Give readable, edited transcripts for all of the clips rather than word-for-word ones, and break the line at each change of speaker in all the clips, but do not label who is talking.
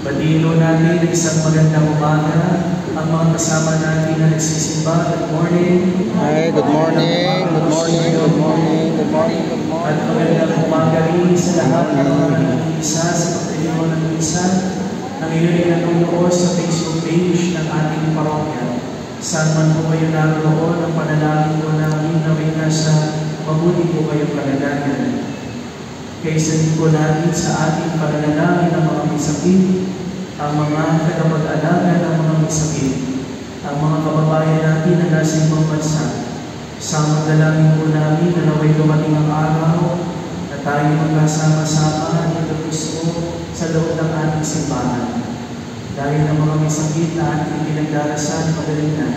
Badilo natin na isang magandang umaga ang mga kasama natin na nagsisimba. Good morning.
Hi, good morning. Good morning. Good morning. Good morning. Good morning.
At magandang umaga rin sa lahat ng mga nag-iisa sa pagkalingo ng isa na ngayon ay nanonood sa Facebook page ng ating parokya. Saan man po kayo naroon, ang panalangin ko namin na may nasa mabuti po kayong kalagayan. Kaysa din po natin sa ating pananalangin ng mga may sakit, ang mga tagapag-alaga ng mga may sakit, ang mga kababayan natin na nasa ibang bansa. Sa dalangin po namin na naway dumating ang araw na tayo magkasama-sama ni Kristo sa loob ng ating simbahan. Dahil ng mga may sakit na ating pinagdarasal magaling na,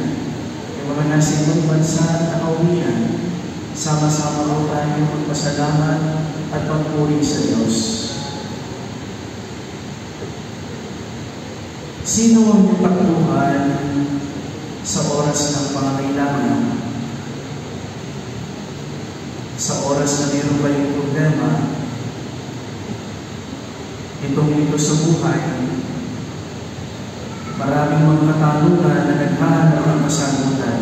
yung mga nasa ibang bansa na kauwian, sama-sama po tayo magpasalamat at pagpuri sa Diyos. Sino ang nagpagluhan sa oras ng pangangailangan? Sa oras na mayroon kayong problema, ito sa buhay, maraming mga katanungan na naghahanap ng kasagutan.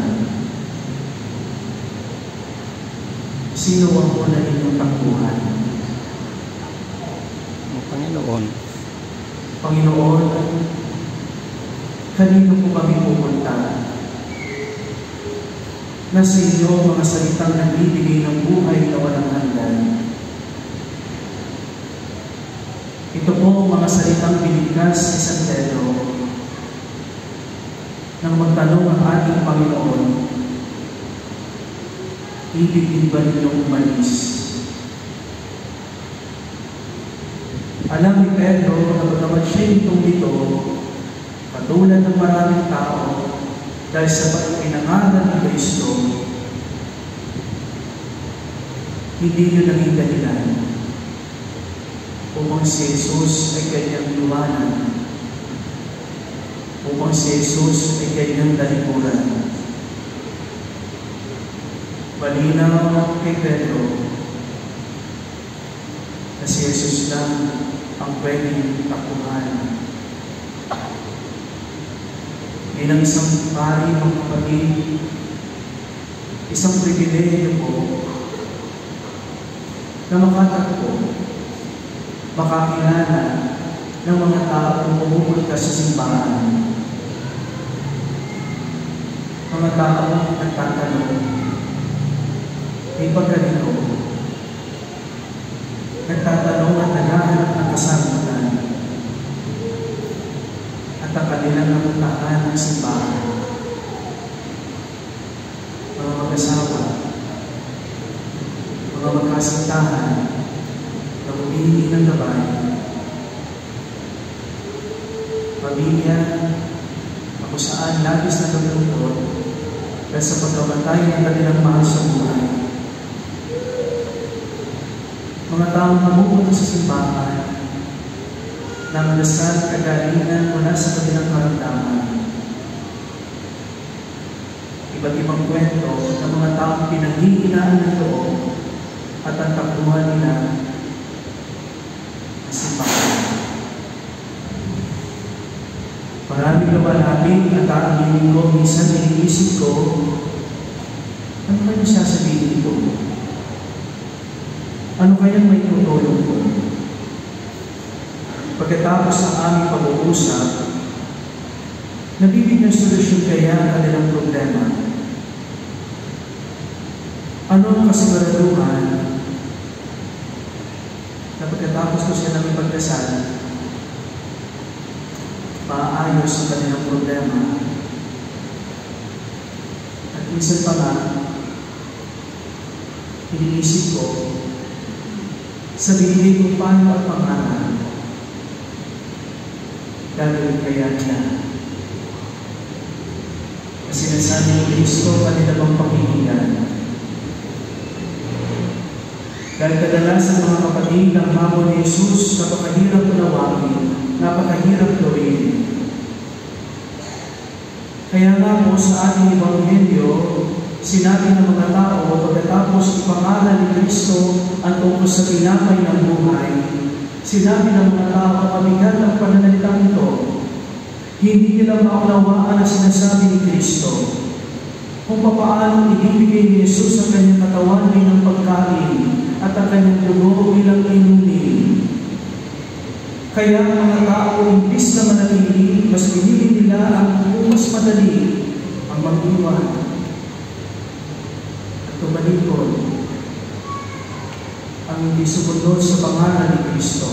Sino ang una ninyong takbuhan?
Ang Panginoon.
Panginoon, kanino po kami pupunta? Nasa iyo mga salitang nagbibigay ng buhay na walang hanggan. Ito po mga salitang binigkas ni San Pedro nang magtanong ang ating Panginoon, ibig din ba ninyong umalis? Alam ni Pedro na bagamat siya itong dito, katulad ng maraming tao, dahil sa pinangalan ni Kristo, hindi yun naging dahilan upang si Jesus ay kanyang iwanan, upang si Jesus ay kanyang dalikuran. Malinaw kay Pedro na si Jesus lang ang pwedeng takbuhan. Bilang isang pari, mga kapatid, isang pribilehiyo po na makatagpo, makakilala ng mga taong pumupunta sa simbahan. Mga taong nagtatanong, may pagganito, nagtatanong at naghahanap ng kasagutan at ang kanilang napuntahan ng simbahan. Mga mag-asawa, mga magkasintahan na humihingi ng gabay, pamilya na kung saan labis na nalulungkot dahil sa pagkamatay ng kanilang mahal sa buhay. Mga taong pumupunta sa simbahan na magdasal kagalingan mula sa kanilang karamdaman. Iba't ibang kwento ng mga taong pinanghihinaan ng loob at ang takbuhan nila sa simbahan. Maraming lumalapit at ang linggo, minsan iniisip ko, ano kayong sasabihin ko? Ano kayang may tutulong ko? Pagkatapos ng aming pag-uusap, nabibigyan solusyon kaya ang kanilang problema. Ano ang kasiguraduhan na pagkatapos ko siya ng ipagdasal, maayos ang kanilang problema? At minsan pa nga, iniisip ko, sabihin kung paano at pangalan gagawin kaya niya. Kasi nasabi ni Kristo, kanila bang pakinggan? Dahil kadalasan mga kapatid, ang hamon ni Jesus, napakahirap unawin, napakahirap gawin. Kaya nga po sa ating Ebanghelyo, sinabi ng mga tao, pagkatapos ipangalan ni Kristo ang tungkol sa tinapay ng buhay, sinabi ng mga tao, mabigat ang pananalitang ito, hindi nila maunawaan ang sinasabi ni Kristo kung papaano ibibigay ni Jesus ang kanyang katawan bilang pagkain at ang kanyang dugo bilang inumin. Kaya ang mga tao, imbis na manatili, mas pinili nila ang mas madali ang mag-iwan at tumalikod ang hindi sumunod sa pangalan ni Kristo.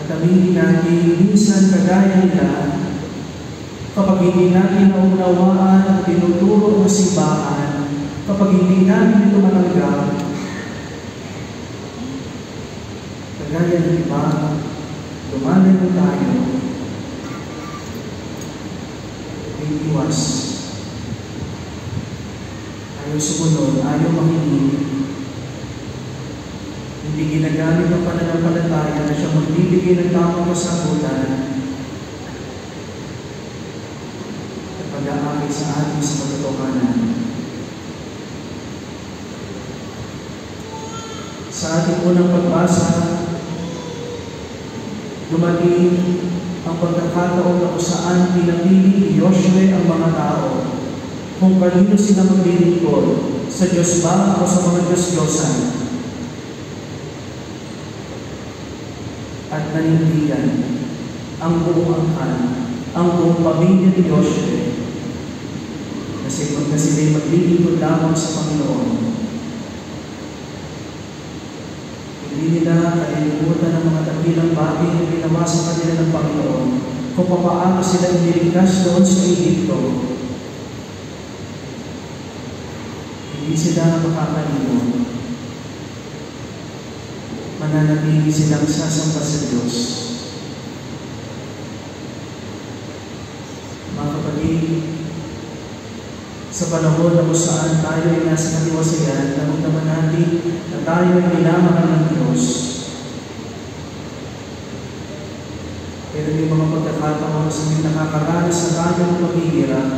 At aminin natin, minsan kagaya nila, kapag hindi natin naunawaan at tinuturo ng simbahan, kapag hindi natin ito matanggap, kagaya ng iba, lumalayo tayo, ay iwas. Ayaw sumunod, ayaw makinig. Hindi ginagamit ang pananampalataya na siya magbibigay ng tamang kasagutan at pag-aakit sa ating sa katotohanan. Sa ating unang pagbasa, dumating ang pagkakataon na kung saan pinapili ni Joshua ang mga tao kung kanino sila maglilingkod, sa Diyos ba o sa mga Diyos-Diyosan. At nanindigan ang buong angkan, ang buong pamilya ni Joshua na sila'y maglilingkod lamang sa Panginoon. Hindi nila kalilimutan ng mga dakilang bagay na ginawa sa kanila ng Panginoon kung paano sila iniligtas doon sa Egypto. Hindi sila makakalimot. Mananatili silang sasamba sa Diyos. Mga kapatid, sa panahon na kung saan tayo ay nasa katiwasayan, naman natin na tayo ay minamahal ng Diyos. Pero may mga pagkakataon sa mga nakakaranas na tayo ng paghihirap,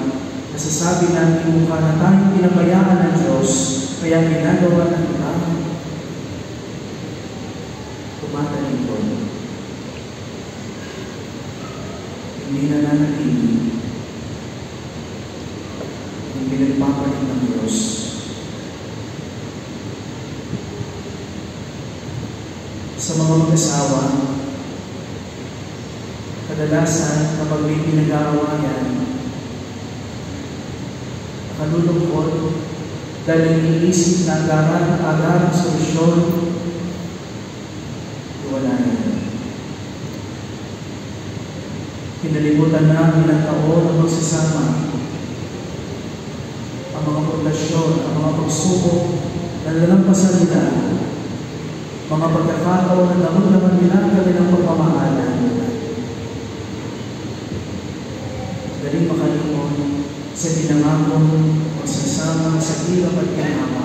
nasasabi natin mukha na tayong pinabayaan ng Diyos, kaya ginagawa ng iba. Tumatalikod. Hindi nananatili. Yung pinagpapalit ng Diyos. Sa mga mag-asawa, kadalasan kapag may pinag-aawayan, kalulungkot dahil iniisip na agarang solusyon, wala na. Kinalimutan na ang ilang taon ang magsasama. Ang mga pundasyon, ang mga pagsubok na nalampasan nila, mga pagkakataon na naman nila ang kanilang pagmamahalan. Galing makalimon sa pinangakong magsasama sa hirap at ginawa.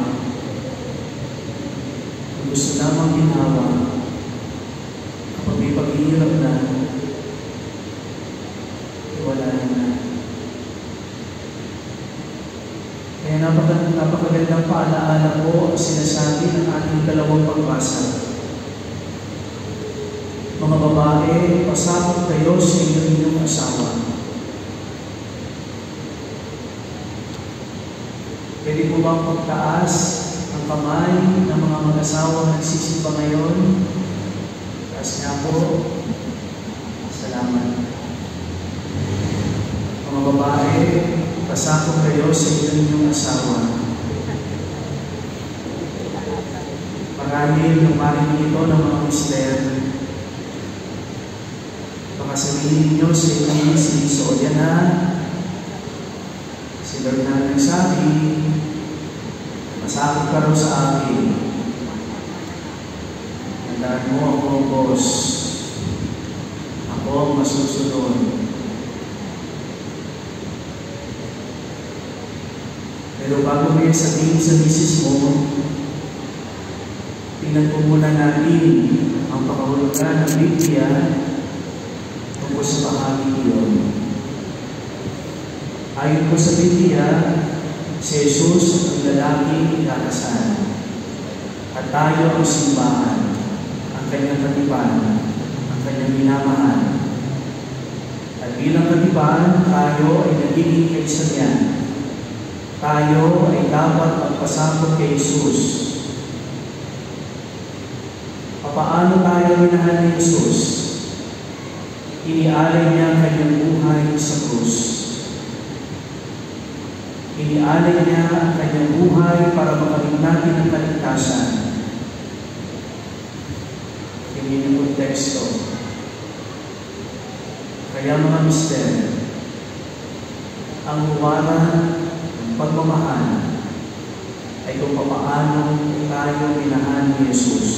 Kung gusto lamang ginawa, kapag may paghihirap na, wala na. Kaya napakagandang paalaala po ang sinasabi ng ating dalawang pagbasa. Mga babae, pasakot kayo sa inyong asawa. Pwede po bang pagtaas ang kamay ng mga mag-asawa na nagsisimba ngayon? Taas nga po. Salamat. Mga babae, pasakot kayo sa inyong asawa. Marahil nung marinig ito ng mga mister, baka sabihin ninyo sa inyong misis, o yan na, si Lord na nagsabi, masakot ka raw sa akin. Tandaan mo ako, boss. Ako ang masusunod. Pero bago mo yung sabihin sa misis mo, tingnan po muna natin ang pakahulugan ng Biblia tungkol sa bahagi iyon. Ayon po sa Biblia, si Jesus ang lalaking kakasal. At tayo ang simbahan, ang kanyang katipan, ang iba, tayo ay nagiging eksa niya. Tayo ay dapat magpasakop kay Jesus. Paano tayo minahal ni Jesus? Inialay niya ang kanyang buhay sa krus. Inialay niya ang kanyang buhay para makamit natin ang kaligtasan. Hindi yung konteksto. Kaya mga mister, ang huwaran ng pagmamahal ay kung paano tayo minahal ni Jesus.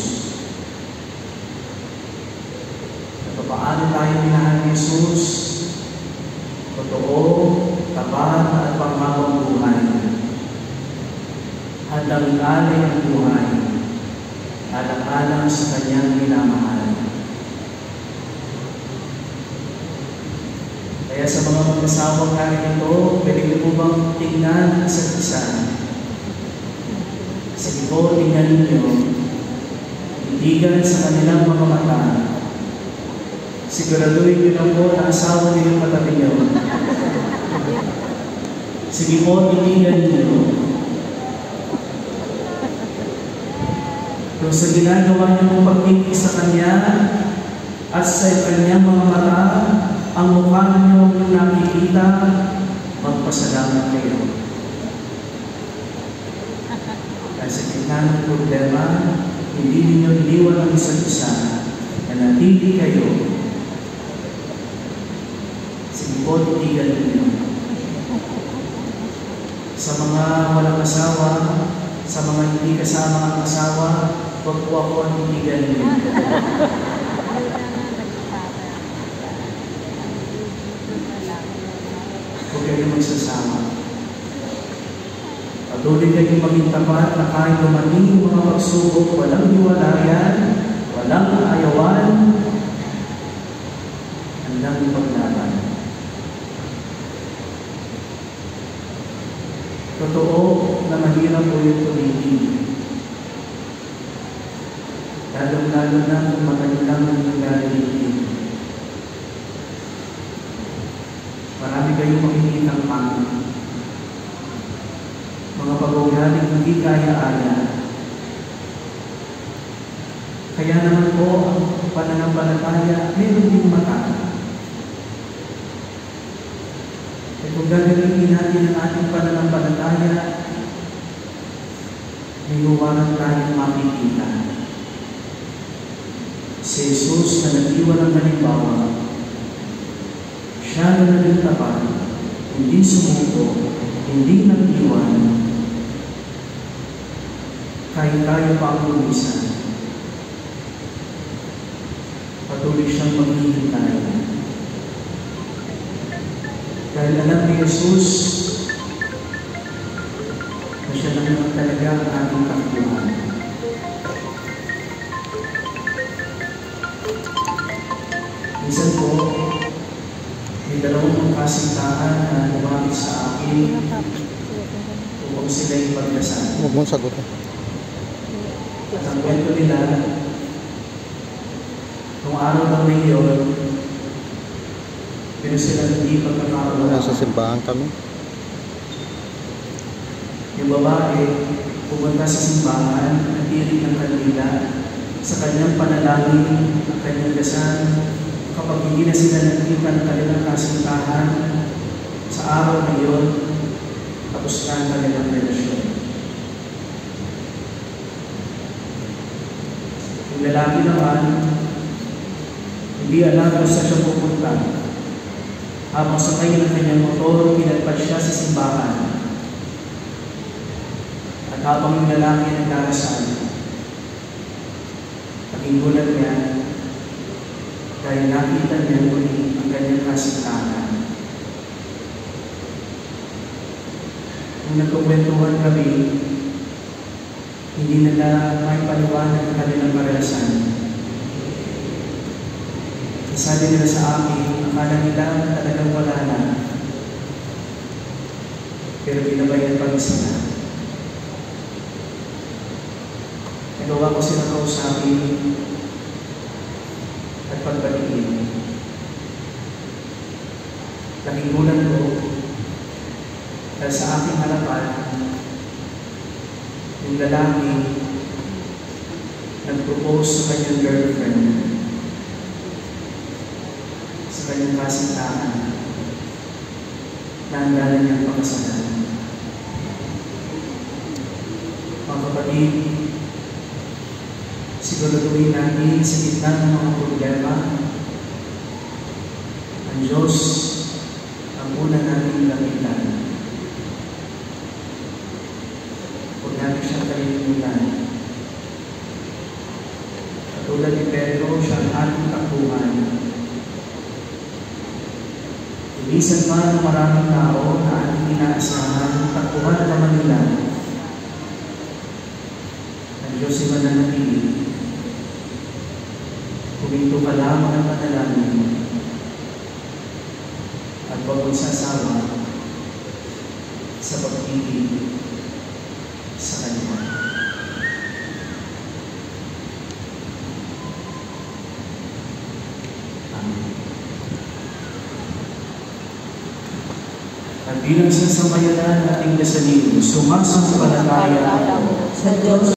At paano tayo minahal ni Jesus? Totoo, tapat at panghabang buhay. Handang alay ang buhay, alang-alang sa kanyang minamahal. Kaya sa mga mag-asawang narito, pwede niyo po bang tingnan ang isa't isa? Sige po, tingnan ninyo. Indigan sa kanilang mga mata. Siguraduhin niyo na po na asawa niyo katabi niyo. Sige po, tingnan niyo. Kung sa ginagawa niyo pong pagtingin sa Kanya at sa Kanyang mga mata, ang mukha niyo yung nakikita, magpasalamat kayo. Kasi gitna ng problema, hindi ninyo iniwan ang isa't isa na natili kayo. Sige po, titigan ninyo. Sa mga walang asawa, sa mga hindi kasama ang asawa, huwag po ako ang titigan ninyo. Huwag kayo magsasama. Patuloy kayong maging tapat na kahit dumating yung mga pagsubok, walang hiwalayan, walang ayawan, handang ipaglaban. Totoo na mahirap po yung tumitin. Lalo-lalo na kung magandang nangyayari. Marami kayong makikitang pangit. Mga pag-ugaling hindi kaya-aya. Kaya naman po, ang pananampalataya, meron din mata. At kung gagawin natin ang ating pananampalataya, may huwaran tayong makikita. Si Jesus na nag-iwan ng halimbawa, siya na naging tapat, hindi sumuko, hindi nag-iwan, kahit tayo pa ang lumisan. Patuloy siyang maghihintay. Dahil alam ni Jesus na siya lang naman talaga ang ating takbuhan. Minsan po, may dalawang kasintahan na lumapit sa akin upang sila'y pagdasal.
Huwag mong sagutin.
At ang kwento nila, nung araw ng mayor, pero sila hindi pagkakaroon.
Nasa simbahan kami.
Yung babae, pumunta sa simbahan, natirik ng kandila, sa kanyang panalangin, ang kanyang dasal. Kapag hindi na sila nakikita ng kanilang kasintahan, sa araw na yun, tapos na ang kanilang relasyon. Yung lalaki naman, hindi alam kung saan siya pupunta. Habang sakay ng kanyang motor, pinagpad siya sa simbahan. At habang yung lalaki nagdarasal, naging gulat niya, dahil nakita niya muli ang kanyang kasintahan. Nung nagkukwentuhan kami, hindi nila may paliwanag ang kanilang karanasan. Sabi nila sa akin, akala nila talagang wala na. Pero binabayan pa rin sila. Nagawa ko sila kausapin at pagbalikin. Nakikulan ko dahil sa aking harapan, yung lalaki nag-propose sa kanyang girlfriend sa kanyang kasintahan na handa na niyang pakasalan. Mga kapatid, siguraduhin natin sa gitna ng mga problema, ang Diyos ang una natin lapitan. Huwag natin siyang kalilimutan. Katulad ni Pedro, siya ang ating takbuhan. Ilisan man ng maraming tao na ating inaasahan, takbuhan naman nila. Ang Diyos ay mananatili. Huminto ka lamang ang panalangin at huwag magsasawa sa pag-ibig sa Kanya. Amen. At bilang sa sambayanan ating dasalin, sumasampalataya
sa Diyos